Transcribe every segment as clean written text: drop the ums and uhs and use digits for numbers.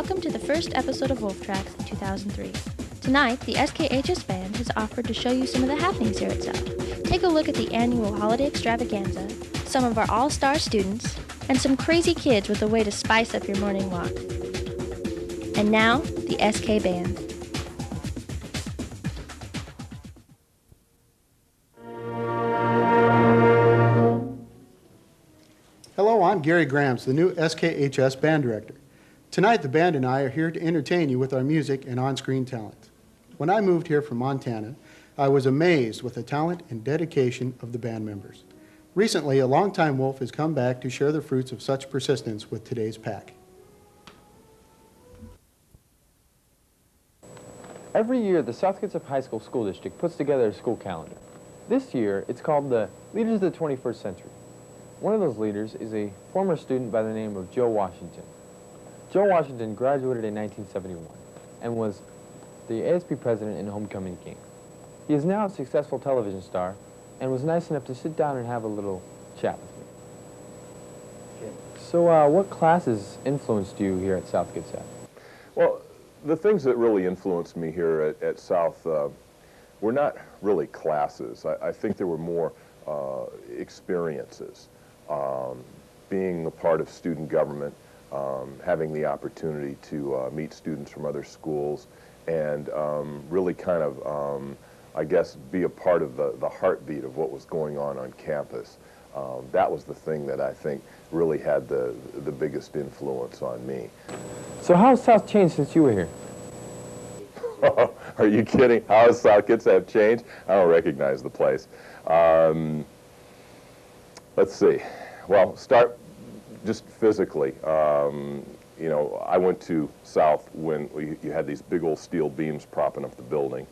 welcome to the first episode of Wolf Tracks in 2003. Tonight, the SKHS Band has offered to show you some of the happenings here at South. Take a look at the annual holiday extravaganza, some of our all-star students, and some crazy kids with a way to spice up your morning walk. And now, the SK Band. Hello, I'm Gary Grams, the new SKHS Band Director. Tonight, the band and I are here to entertain you with our music and on-screen talent. When I moved here from Montana, I was amazed with the talent and dedication of the band members. Recently, a longtime Wolf has come back to share the fruits of such persistence with today's pack. Every year, the South Kitsap High School School District puts together a school calendar. This year, it's called the Leaders of the 21st Century. One of those leaders is a former student by the name of Joe Washington. Joe Washington graduated in 1971 and was the ASB president and homecoming king. He is now a successful television star and was nice enough to sit down and have a little chat with me. Okay. So what classes influenced you here at South Kitsap? Well, the things that really influenced me here at South were not really classes. I think there were more experiences. Being a part of student government, having the opportunity to meet students from other schools and really kind of, I guess, be a part of the heartbeat of what was going on campus. That was the thing that I think really had the biggest influence on me. So how has South changed since you were here? Are you kidding? How has South Kitsap changed? I don't recognize the place. Let's see. Well, start just physically. You know, I went to South when you had these big old steel beams propping up the building.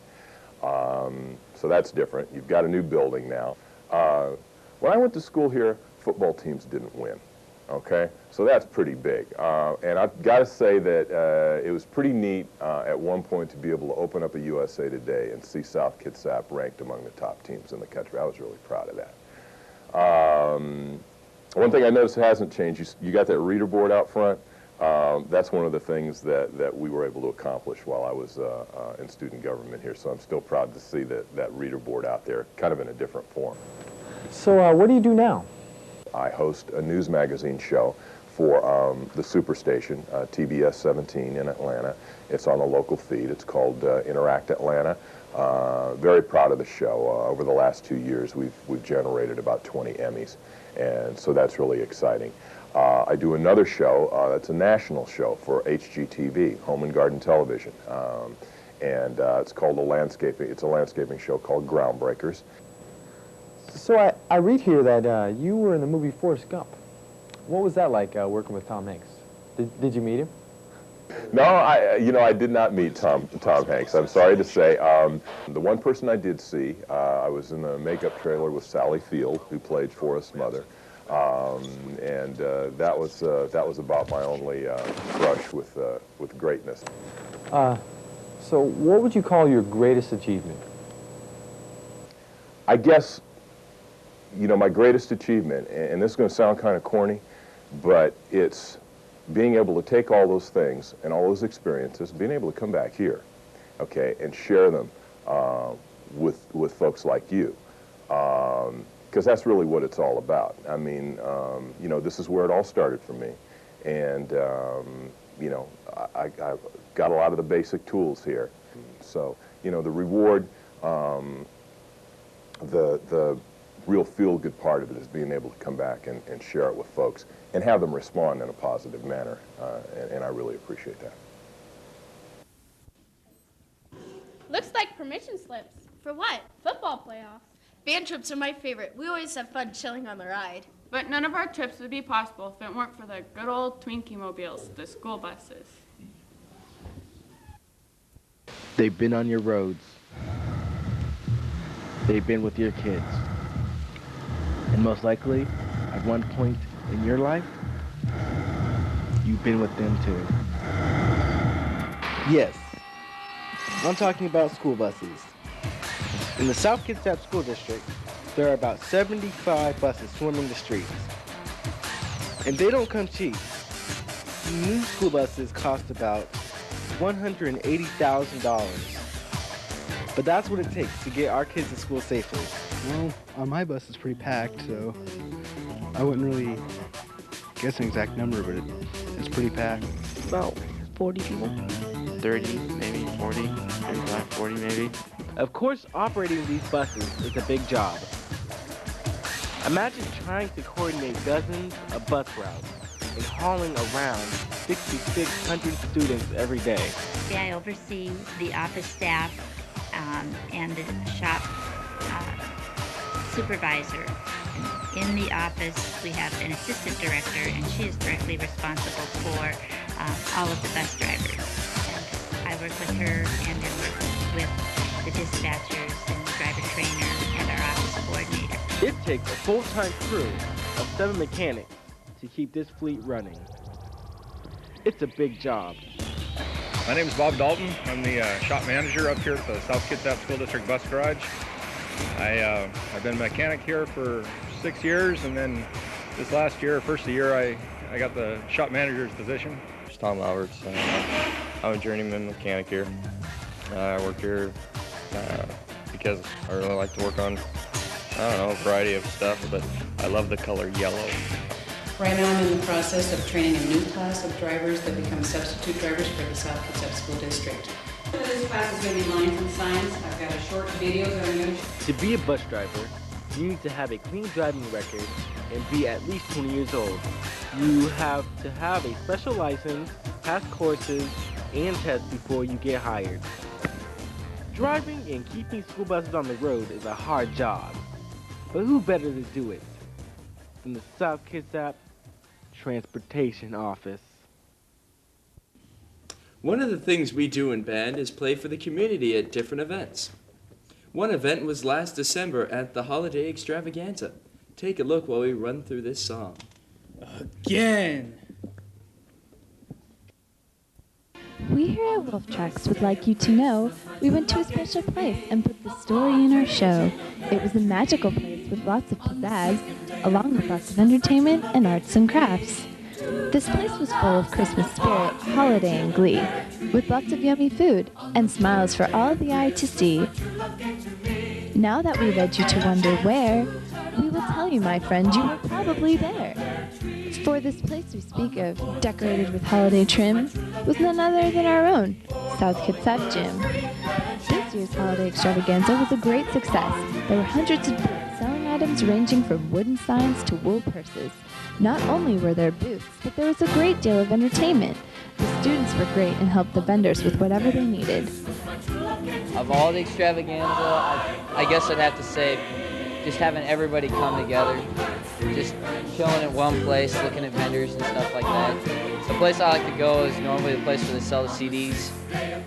So that's different. You've got a new building now. When I went to school here, football teams didn't win. Okay? So that's pretty big. And I've got to say that it was pretty neat at one point to be able to open up a USA Today and see South Kitsap ranked among the top teams in the country. I was really proud of that. One thing I noticed hasn't changed, you got that reader board out front. That's one of the things that we were able to accomplish while I was in student government here, so I'm still proud to see that reader board out there, kind of in a different form. So what do you do now? I host a news magazine show for the Superstation, TBS 17 in Atlanta. It's on a local feed. It's called Interact Atlanta. Very proud of the show. Over the last 2 years, we've generated about 20 Emmys, and so that's really exciting. I do another show that's a national show for HGTV, Home and Garden Television, and it's called It's a landscaping show called Groundbreakers. So I read here that you were in the movie Forrest Gump. What was that like working with Tom Hanks? Did you meet him? No, I did not meet Tom Hanks. I'm sorry to say. The one person I did see, I was in the makeup trailer with Sally Field, who played Forrest's mother, and that was about my only brush with greatness. So what would you call your greatest achievement? I guess, my greatest achievement, and this is going to sound kind of corny, but it's being able to take all those things and all those experiences, being able to come back here, okay, and share them with folks like you, because that's really what it's all about. I mean, this is where it all started for me, and I got a lot of the basic tools here. So, the reward, the real feel-good part of it is being able to come back and share it with folks and have them respond in a positive manner, and I really appreciate that. Looks like permission slips. For what? Football playoffs. Band trips are my favorite. We always have fun chilling on the ride. But none of our trips would be possible if it weren't for the good old Twinkie mobiles, the school buses. They've been on your roads. They've been with your kids. And most likely, at one point in your life, you've been with them too. Yes, I'm talking about school buses. In the South Kitsap School District, there are about 75 buses swimming the streets. And they don't come cheap. New school buses cost about $180,000. But that's what it takes to get our kids to school safely. Well, my bus is pretty packed, so I wouldn't really guess an exact number, but it's pretty packed. About 40 people. 30, maybe 40, 35, 40 maybe. Of course, operating these buses is a big job. Imagine trying to coordinate dozens of bus routes and hauling around 6,600 students every day. I oversee the office staff and the shop supervisor. In the office, we have an assistant director, and she is directly responsible for all of the bus drivers. And I work with her and then work with the dispatchers and the driver trainer and our office coordinator. It takes a full-time crew of 7 mechanics to keep this fleet running. It's a big job. My name is Bob Dalton. I'm the shop manager up here at the South Kitsap School District Bus Garage. I've been a mechanic here for 6 years, and then this last year, first year, I got the shop manager's position. It's Tom Alberts. I'm a journeyman mechanic here. I work here because I really like to work on, a variety of stuff, but I love the color yellow. Right now I'm in the process of training a new class of drivers that become substitute drivers for the South Kitsap School District. This class is going to be lines and signs. I've got a short video that I'm going To be a bus driver, you need to have a clean driving record and be at least 20 years old. You have to have a special license, pass courses, and tests before you get hired. Driving and keeping school buses on the road is a hard job, but who better to do it than the South Kitsap Transportation Office? One of the things we do in band is play for the community at different events. One event was last December at the Holiday Extravaganza. Take a look while we run through this song. Again! We here at Wolf Tracks would like you to know we went to a special place and put the story in our show. It was a magical place with lots of pizzazz, along with lots of entertainment and arts and crafts. This place was full of Christmas spirit, holiday, and glee, with lots of yummy food and smiles for all the eye to see. Now that we led you to wonder where, we will tell you, my friend, you were probably there. For this place we speak of, decorated with holiday trim, was none other than our own, South Kitsap Gym. This year's holiday extravaganza was a great success. There were hundreds of booths selling items ranging from wooden signs to wool purses. Not only were there booths, but there was a great deal of entertainment. The students were great and helped the vendors with whatever they needed. Of all the extravaganza, I guess I'd have to say just having everybody come together, just chilling in one place, looking at vendors and stuff like that. The place I like to go is normally the place where they sell the CDs,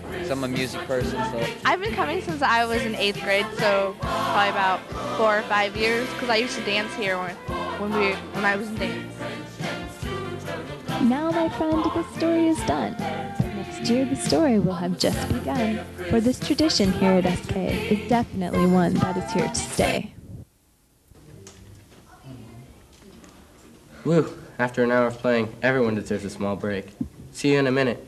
because I'm a music person. So I've been coming since I was in 8th grade, so probably about 4 or 5 years, because I used to dance here when I was in dance. Now, my friend, the story is done. But next year, the story will have just begun, for this tradition here at SK is definitely one that is here to stay. Woo! After an hour of playing, everyone deserves a small break. See you in a minute.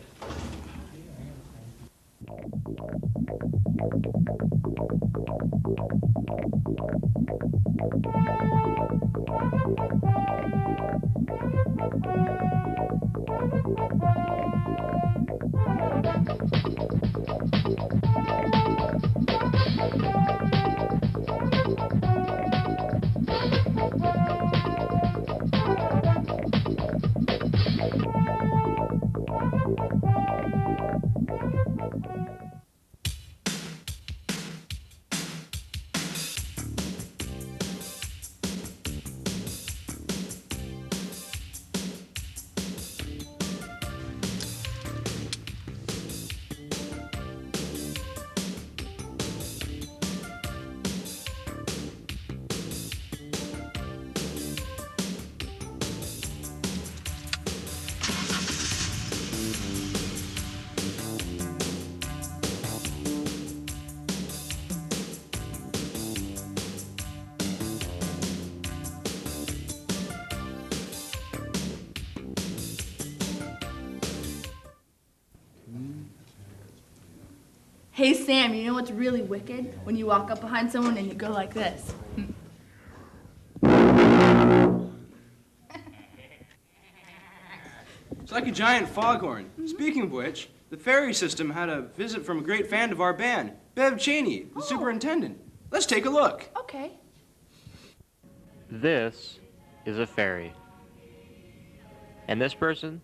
Hey Sam, you know what's really wicked? When you walk up behind someone and you go like this. It's like a giant foghorn. Speaking of which, the ferry system had a visit from a great fan of our band, Bev Cheney, the superintendent. Let's take a look. Okay. This is a ferry. And this person,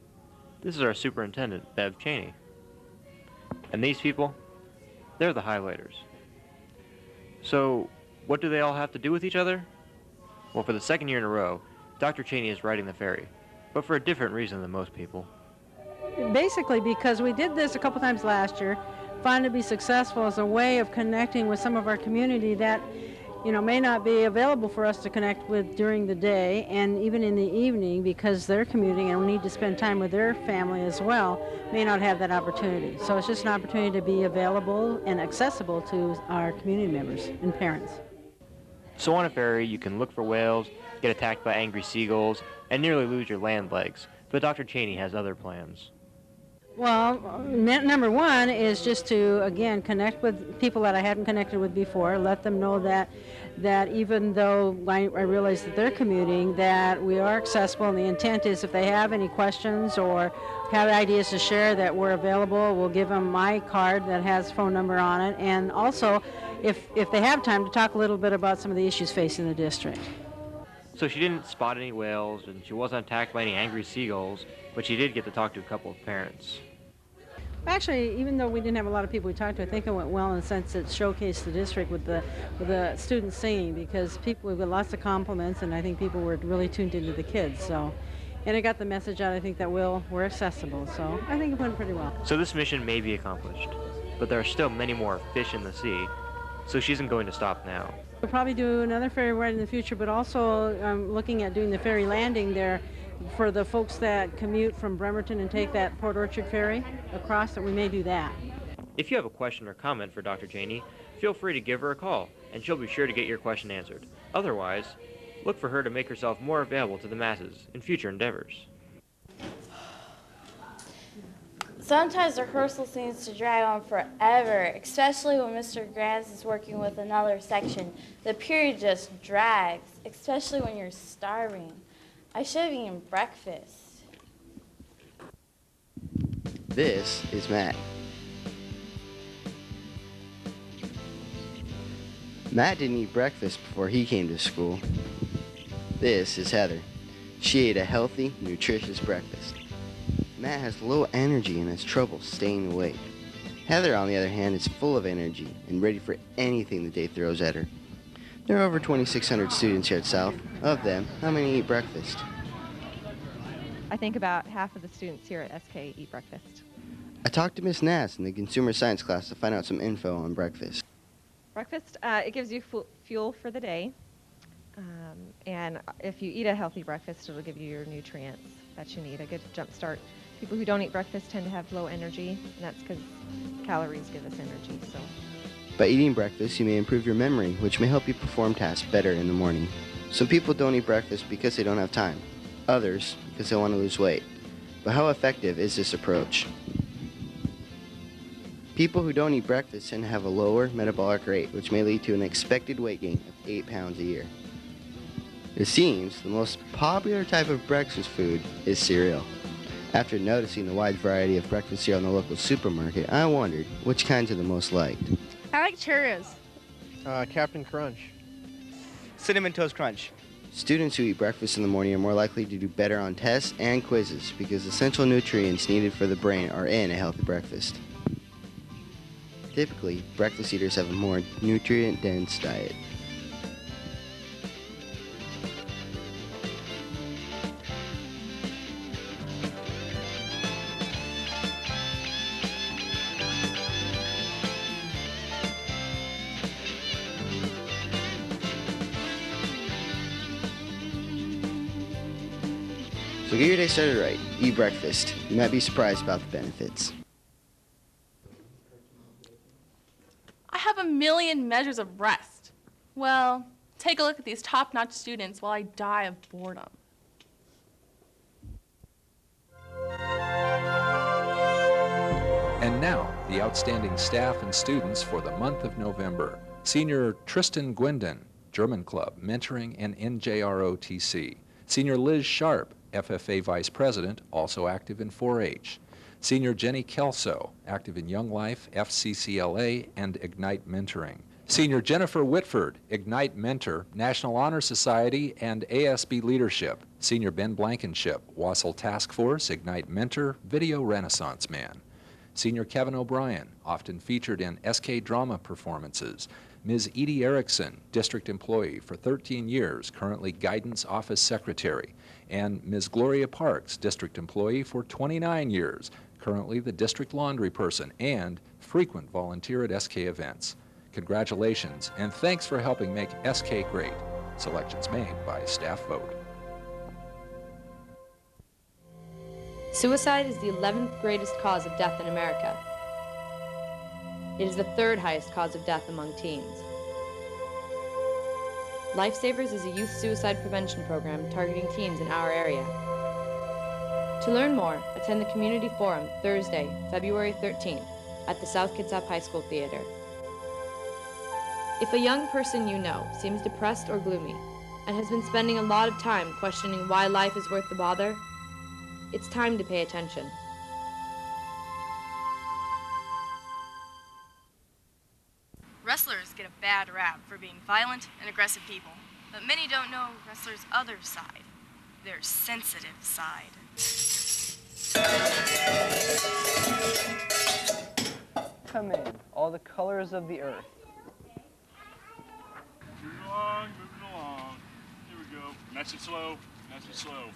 this is our superintendent, Bev Cheney. And these people, they're the highlighters. So, what do they all have to do with each other? Well, for the second year in a row, Dr. Cheney is riding the ferry, but for a different reason than most people. Basically because we did this a couple times last year, found it to be successful as a way of connecting with some of our community that, may not be available for us to connect with during the day and even in the evening because they're commuting and need to spend time with their family as well, may not have that opportunity. So it's just an opportunity to be available and accessible to our community members and parents. So on a ferry, you can look for whales, get attacked by angry seagulls, and nearly lose your land legs. But Dr. Cheney has other plans. Well, number one is just to, again, connect with people that I hadn't connected with before, let them know that even though I realize that they're commuting, that we are accessible, and the intent is if they have any questions or have ideas to share, that we're available. We'll give them my card that has phone number on it, and also, if they have time, to talk a little bit about some of the issues facing the district. So she didn't spot any whales, and she wasn't attacked by any angry seagulls, but she did get to talk to a couple of parents. Actually, even though we didn't have a lot of people we talked to, I think it went well in the sense that it showcased the district with the students singing, because we got lots of compliments, and I think people were really tuned into the kids. So, and it got the message out, I think, that we're accessible. So I think it went pretty well. So this mission may be accomplished, but there are still many more fish in the sea, so she isn't going to stop now. We'll probably do another ferry ride in the future, but also looking at doing the ferry landing there for the folks that commute from Bremerton and take that Port Orchard ferry across, that we may do that. If you have a question or comment for Dr. Cheney, feel free to give her a call, and she'll be sure to get your question answered. Otherwise, look for her to make herself more available to the masses in future endeavors. Sometimes rehearsal seems to drag on forever, especially when Mr. Grants is working with another section. The period just drags, especially when you're starving. I should have eaten breakfast. This is Matt. Matt didn't eat breakfast before he came to school. This is Heather. She ate a healthy, nutritious breakfast. Matt has low energy and has trouble staying awake. Heather, on the other hand, is full of energy and ready for anything the day throws at her. There are over 2,600 students here at South. Of them, how many eat breakfast? I think about half of the students here at SK eat breakfast. I talked to Miss Nass in the consumer science class to find out some info on breakfast. Breakfast, it gives you fuel for the day. And if you eat a healthy breakfast, it'll give you your nutrients that you need, a good jump start. People who don't eat breakfast tend to have low energy, and that's because calories give us energy. So, by eating breakfast, you may improve your memory, which may help you perform tasks better in the morning. Some people don't eat breakfast because they don't have time. Others, because they want to lose weight. But how effective is this approach? People who don't eat breakfast tend to have a lower metabolic rate, which may lead to an expected weight gain of 8 pounds a year. It seems the most popular type of breakfast food is cereal. After noticing the wide variety of breakfast cereal in the local supermarket, I wondered which kinds are the most liked. I like Cheerios. Captain Crunch. Cinnamon Toast Crunch. Students who eat breakfast in the morning are more likely to do better on tests and quizzes because essential nutrients needed for the brain are in a healthy breakfast. Typically, breakfast eaters have a more nutrient-dense diet. So get your day started right. Eat breakfast. You might be surprised about the benefits. I have a million measures of rest. Well, take a look at these top-notch students while I die of boredom. And now, the outstanding staff and students for the month of November. Senior Tristan Gwendon, German Club, Mentoring and NJROTC. Senior Liz Sharp, FFA Vice President, also active in 4-H. Senior Jenny Kelso, active in Young Life, FCCLA, and Ignite Mentoring. Senior Jennifer Whitford, Ignite Mentor, National Honor Society, and ASB Leadership. Senior Ben Blankenship, Wassel Task Force, Ignite Mentor, Video Renaissance Man. Senior Kevin O'Brien, often featured in SK drama performances. Ms. Edie Erickson, District Employee for 13 years, currently Guidance Office Secretary. And Ms. Gloria Parks, District Employee for 29 years, currently the District Laundry Person and frequent volunteer at SK events. Congratulations, and thanks for helping make SK great. Selections made by staff vote. Suicide is the 11th greatest cause of death in America. It is the 3rd highest cause of death among teens. Lifesavers is a youth suicide prevention program targeting teens in our area. To learn more, attend the Community Forum Thursday, February 13th at the South Kitsap High School Theater. If a young person you know seems depressed or gloomy and has been spending a lot of time questioning why life is worth the bother, it's time to pay attention. Wrestlers get a bad rap for being violent and aggressive people, but many don't know wrestlers' other side, their sensitive side. Come in, all the colors of the earth. Moving along, moving along. Here we go. Nice and slow, nice and slow.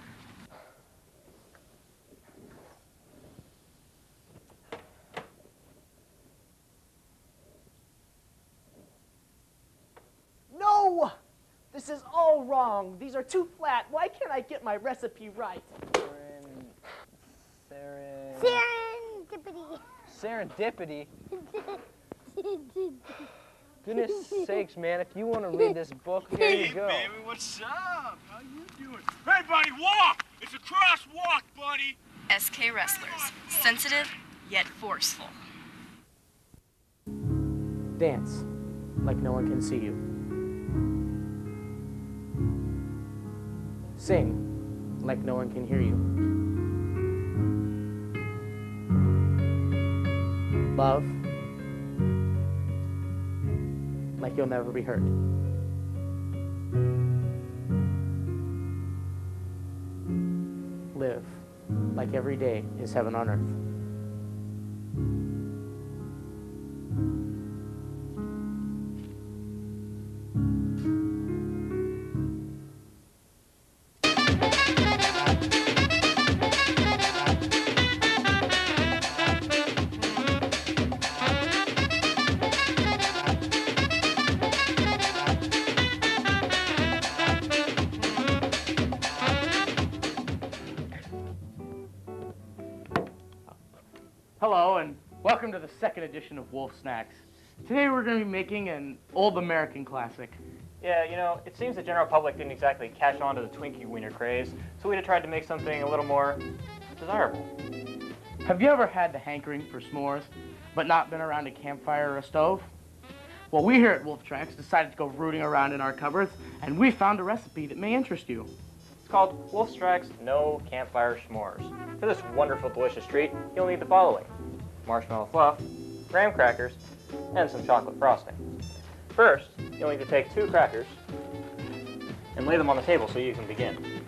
No! This is all wrong. These are too flat. Why can't I get my recipe right? Serendipity. Goodness sakes, man, if you want to read this book, here you go. Hey, baby, what's up? How you doing? Hey, buddy, walk! It's a crosswalk, buddy! SK Wrestlers, sensitive yet forceful. Dance like no one can see you. Sing like no one can hear you. Love like you'll never be hurt. Live like every day is heaven on earth. Hello and welcome to the second edition of Wolf Snacks. Today we're going to be making an old American classic. Yeah, you know, it seems the general public didn't exactly catch on to the Twinkie Wiener craze, so we'd have tried to make something a little more desirable. Have you ever had the hankering for s'mores, but not been around a campfire or a stove? Well, we here at Wolf Tracks decided to go rooting around in our cupboards, and we found a recipe that may interest you. It's called Wolf Tracks No Campfire S'mores. For this wonderful, delicious treat, you'll need the following: marshmallow fluff, graham crackers, and some chocolate frosting. First, you'll need to take 2 crackers and lay them on the table so you can begin.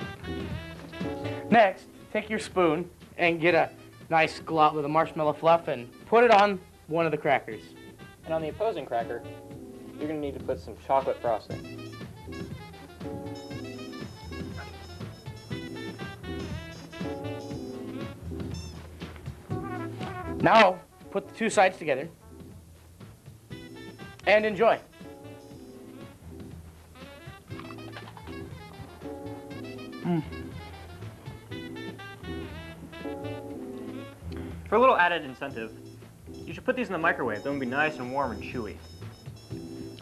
Next, take your spoon and get a nice glop of the marshmallow fluff and put it on one of the crackers. And on the opposing cracker, you're going to need to put some chocolate frosting. Now, put the 2 sides together and enjoy. For a little added incentive, you should put these in the microwave. They'll be nice and warm and chewy.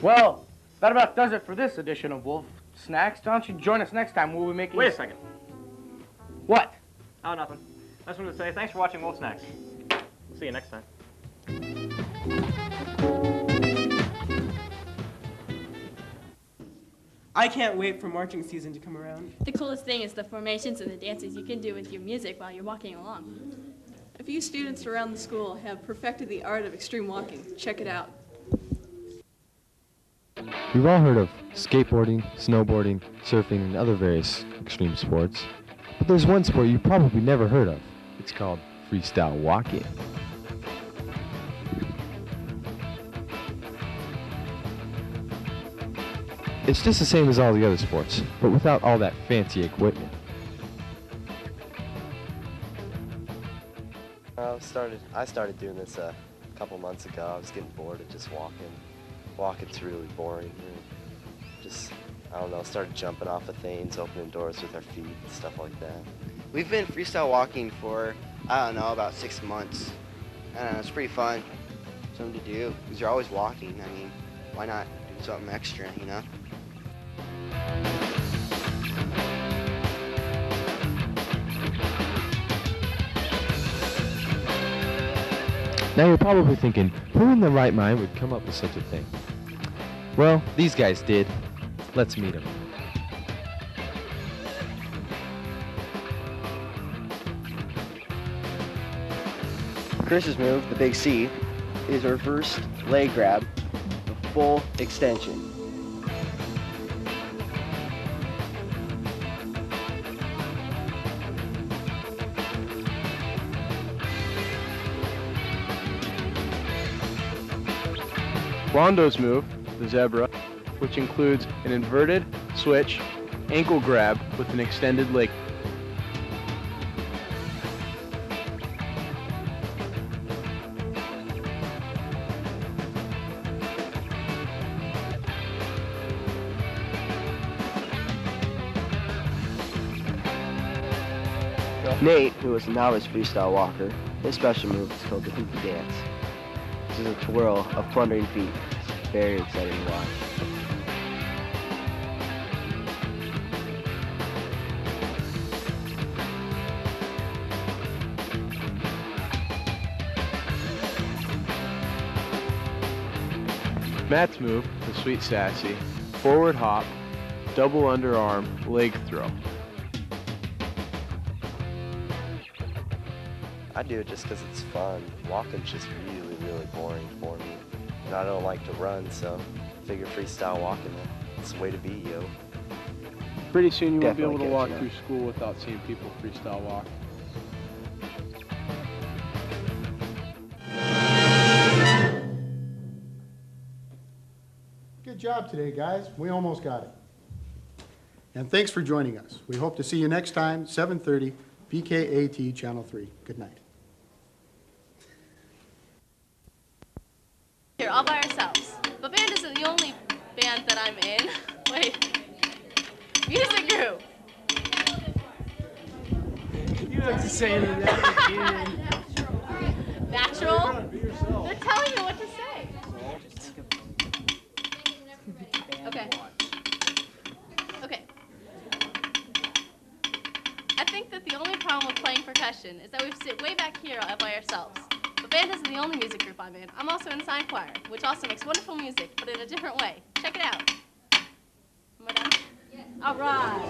Well, that about does it for this edition of Wolf Snacks. Why don't you join us next time? We'll be making... Wait a second. What? Oh, nothing. I just wanted to say thanks for watching Wolf Snacks. See you next time. I can't wait for marching season to come around. The coolest thing is the formations and the dances you can do with your music while you're walking along. A few students around the school have perfected the art of extreme walking. Check it out. We've all heard of skateboarding, snowboarding, surfing, and other various extreme sports. But there's one sport you've probably never heard of. It's called freestyle walking. It's just the same as all the other sports, but without all that fancy equipment. I started doing this a couple months ago. I was getting bored of just walking. Walking's really boring. Just, I don't know, started jumping off of things, opening doors with our feet, stuff like that. We've been freestyle walking for, I don't know, about 6 months. I don't know, it's pretty fun. Something to do, because you're always walking. I mean, why not do something extra, you know? Now you're probably thinking, who in their right mind would come up with such a thing? Well, these guys did. Let's meet them. Chris's move, the big C, is a reverse leg grab, a full extension. Rondo's move, the zebra, which includes an inverted switch, ankle grab with an extended leg. Nate, who is a novice freestyle walker, his special move is called the hoopy dance. This is a twirl of plundering feet. It's very exciting to watch. Matt's move, the sweet sassy, forward hop, double underarm, leg throw. I do it just because it's fun. Walking's just really, really boring for me. And I don't like to run, so I figure freestyle walking, it's the way to be, yo. Pretty soon you won't be Definitely able to walk catching through up. school without seeing people freestyle walk. Good job today, guys. We almost got it. And thanks for joining us. We hope to see you next time, 7:30, PKAT Channel 3. Good night. Here, all by ourselves. But band isn't the only band that I'm in. Wait. Music group. You have to say that again. Natural. They're telling me what to say. Okay. Okay. I think that the only problem with playing percussion is that we sit way back here all by ourselves. But band isn't the only music group I'm in. I'm also in sign choir, which also makes wonderful music, but in a different way. Check it out. Am I done? Yes. All right.